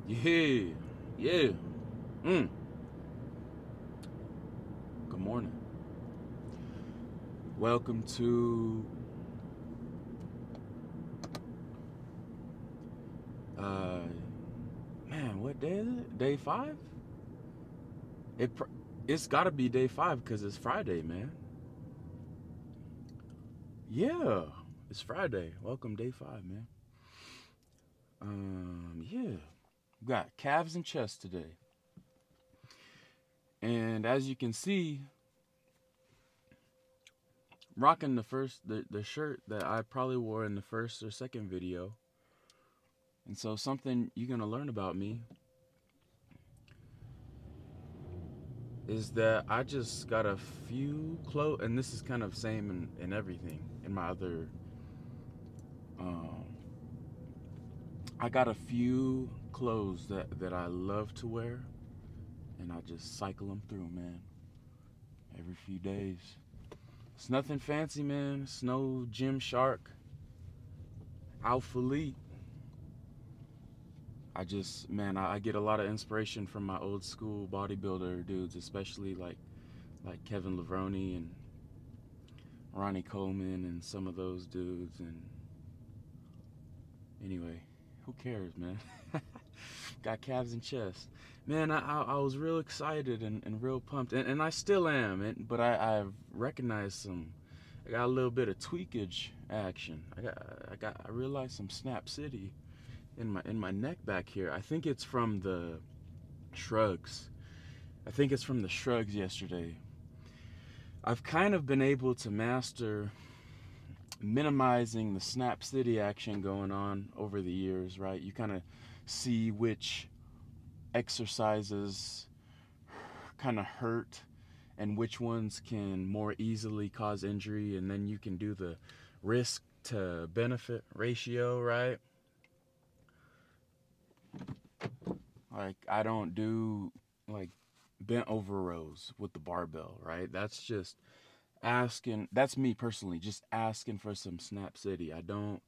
Yeah, yeah. Mm. Good morning. Welcome to uh man, what day is it? Day 5? It it's got to be day 5 cuz it's Friday, man. Yeah. It's Friday. Welcome day 5, man. Yeah. We got calves and chest today. And as you can see, rocking the shirt that I probably wore in the first or second video. And so something you're going to learn about me is that I just got a few clothes, and this is kind of same in everything in my other. Um, I got a few clothes that I love to wear, and I just cycle them through, man. Every few days. It's nothing fancy, man. It's no Gymshark, Alpha Elite. I get a lot of inspiration from my old school bodybuilder dudes, especially like Kevin Levrone and Ronnie Coleman and some of those dudes. And anyway, who cares, man? Got calves and chest. Man, I was real excited and real pumped, and I still am. But I recognized I got a little bit of tweakage action. I realized some Snap City in my neck back here. I think it's from the shrugs. I think it's from the shrugs yesterday. I've kind of been able to master minimizing the Snap City action going on over the years, right? You kind of see which exercises kind of hurt and which ones can more easily cause injury, and then you can do the risk to benefit ratio, right? Like, I don't do like bent over rows with the barbell, right? That's just asking. That's me personally, just asking for some Snap City. I don't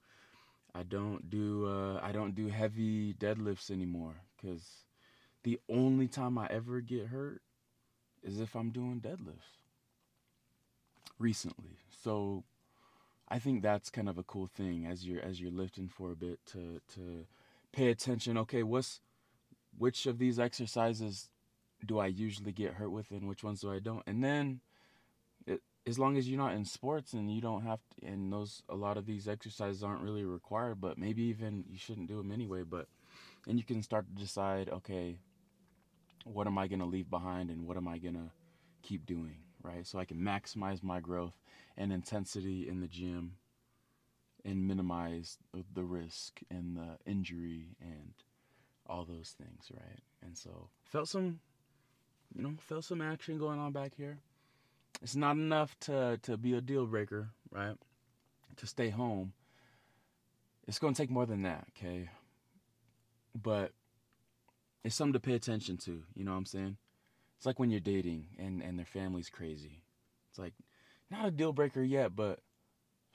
do heavy deadlifts anymore, because the only time I ever get hurt is if I'm doing deadlifts recently. So I think that's kind of a cool thing as you're lifting for a bit to pay attention. Okay, which of these exercises do I usually get hurt with, and which ones do I don't? And then as long as you're not in sports and you don't have to, and a lot of these exercises aren't really required, but maybe even you shouldn't do them anyway. But and you can start to decide, okay, what am I gonna leave behind and what am I gonna keep doing, right? So I can maximize my growth and intensity in the gym and minimize the risk and the injury and all those things, right? And so felt some action going on back here. It's not enough to be a deal breaker, right? To stay home. It's going to take more than that, okay? But it's something to pay attention to, you know what I'm saying? It's like when you're dating and their family's crazy. It's like, not a deal breaker yet, but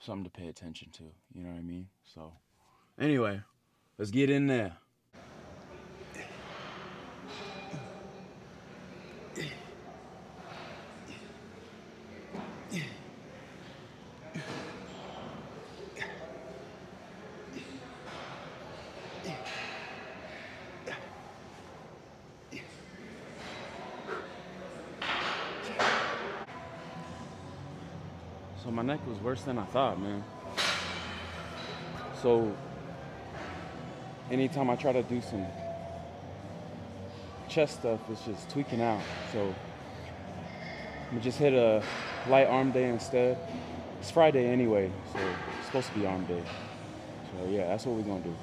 something to pay attention to, you know what I mean? So, anyway, let's get in there. So my neck was worse than I thought, man. So anytime I try to do some chest stuff, it's just tweaking out. So I'm gonna just hit a light arm day instead. It's Friday anyway, so it's supposed to be arm day. So yeah, that's what we're gonna do.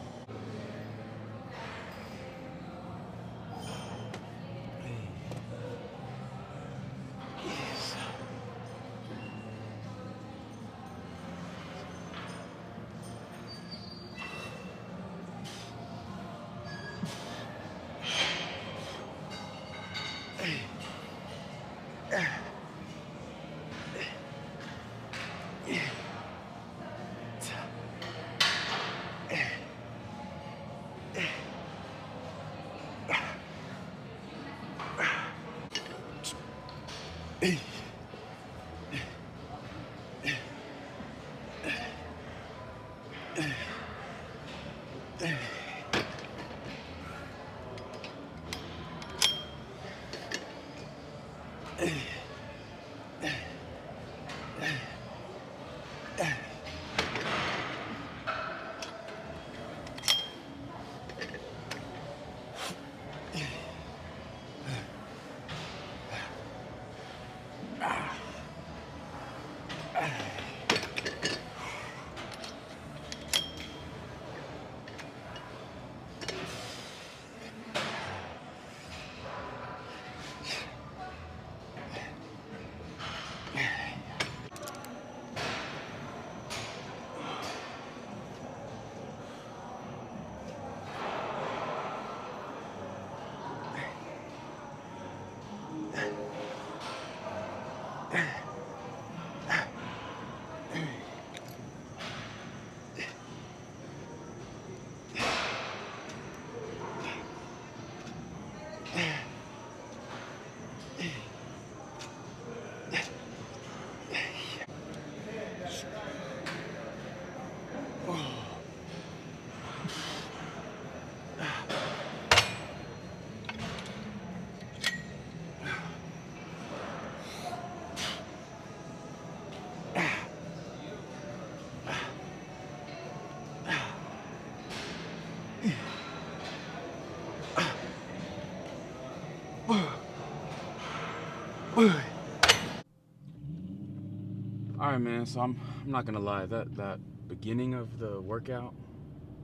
right, man. So I'm not gonna lie. That beginning of the workout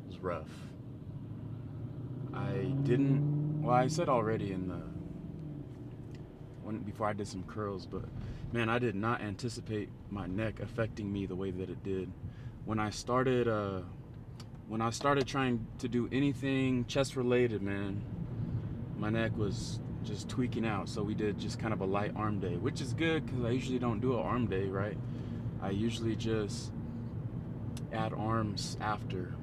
was rough. I didn't. Well, I said already in the when before I did some curls, but man, I did not anticipate my neck affecting me the way that it did. When I started, when I started trying to do anything chest related, man, my neck was just tweaking out. So we did just kind of a light arm day, which is good because I usually don't do an arm day, right? I usually just add arms after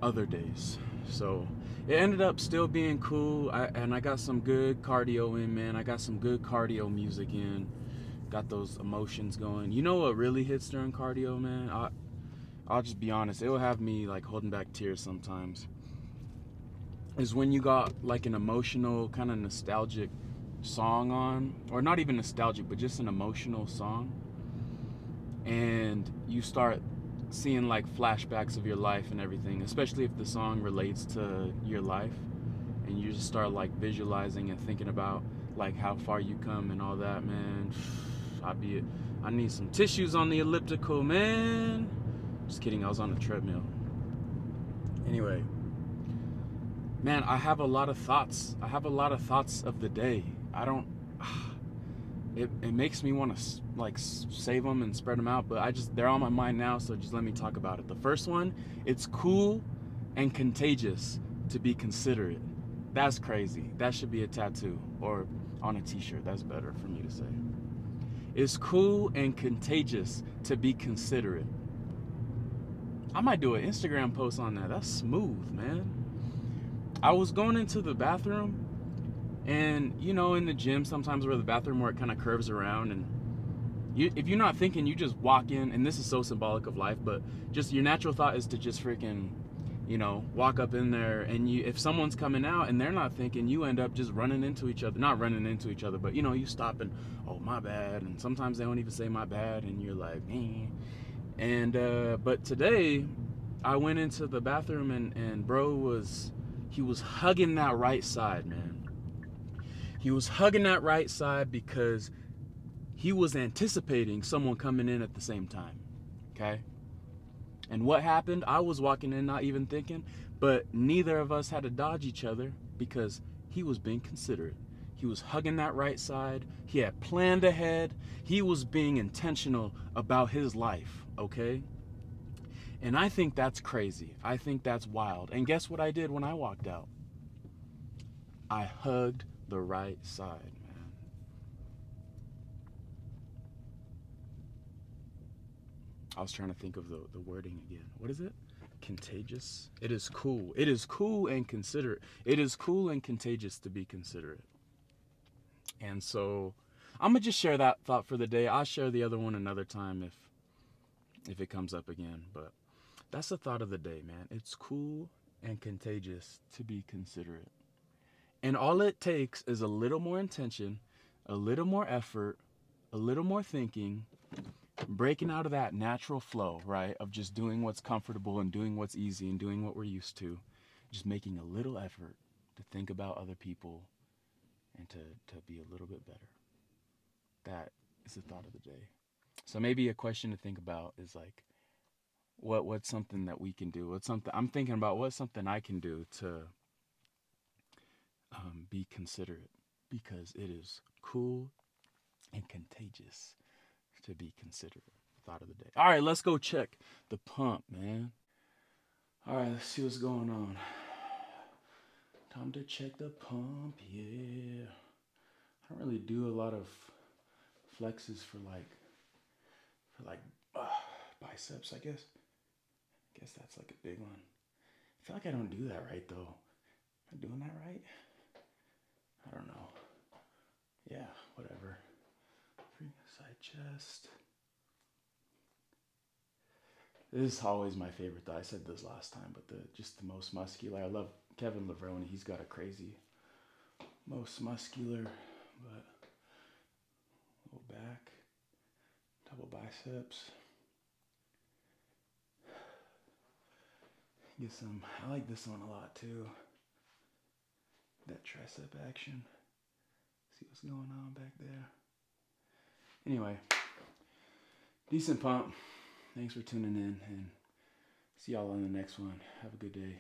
other days. So it ended up still being cool. And I got some good cardio in, man. I got some good cardio music in. Got those emotions going. You know what really hits during cardio, man? I'll just be honest. It will have me like holding back tears sometimes. Is when you got like an emotional, kind of nostalgic song on, or not even nostalgic, but just an emotional song, and you start seeing like flashbacks of your life and everything, especially if the song relates to your life, and you just start like visualizing and thinking about like how far you come and all that, man. I need some tissues on the elliptical, man. Just kidding, I was on a treadmill. Anyway, man, I have a lot of thoughts. I have a lot of thoughts of the day. I don't. It makes me want to like save them and spread them out, but they're on my mind now, so just let me talk about it. The first one, it's cool and contagious to be considerate. That's crazy. That should be a tattoo or on a t-shirt. That's better for me to say. It's cool and contagious to be considerate. I might do an Instagram post on that. That's smooth, man. I was going into the bathroom, and you know, in the gym sometimes where the bathroom where it kind of curves around, and if you're not thinking, you just walk in, and this is so symbolic of life, but just your natural thought is to just freaking, you know, walk up in there, and if someone's coming out and they're not thinking, you end up just running into each other. Not running into each other, but you know, you stop and, oh, my bad, and sometimes they don't even say my bad, and you're like, eh. And but today I went into the bathroom, and bro was hugging that right side, man. He was hugging that right side because he was anticipating someone coming in at the same time. Okay? And what happened? I was walking in not even thinking, but neither of us had to dodge each other because he was being considerate. He was hugging that right side. He had planned ahead. He was being intentional about his life, okay? And I think that's crazy. I think that's wild. And guess what I did when I walked out? I hugged the right side, man. I was trying to think of the wording again. What is it? Contagious? It is cool. It is cool and considerate. It is cool and contagious to be considerate. And so I'm going to just share that thought for the day. I'll share the other one another time if it comes up again. But that's the thought of the day, man. It's cool and contagious to be considerate. And all it takes is a little more intention, a little more effort, a little more thinking, breaking out of that natural flow, right, of just doing what's comfortable and doing what's easy and doing what we're used to, just making a little effort to think about other people and to be a little bit better. That is the thought of the day. So maybe a question to think about is like, what's something that we can do? What's something I'm thinking about? What's something I can do to be considerate? Because it is cool and contagious to be considerate. Thought of the day. All right, let's go check the pump, man. All right, let's see what's going on. Time to check the pump, yeah. I don't really do a lot of flexes for like biceps, I guess. I guess that's like a big one. I feel like I don't do that right though. Am I doing that right? I don't know. Yeah, whatever. Free side chest. This is always my favorite though. I said this last time, but just the most muscular. I love Kevin Levrone. He's got a crazy most muscular, but low back, double biceps. Get some. I like this one a lot too. That tricep action. See what's going on back there. Anyway, Decent pump. Thanks for tuning in, and see y'all on the next one. Have a good day.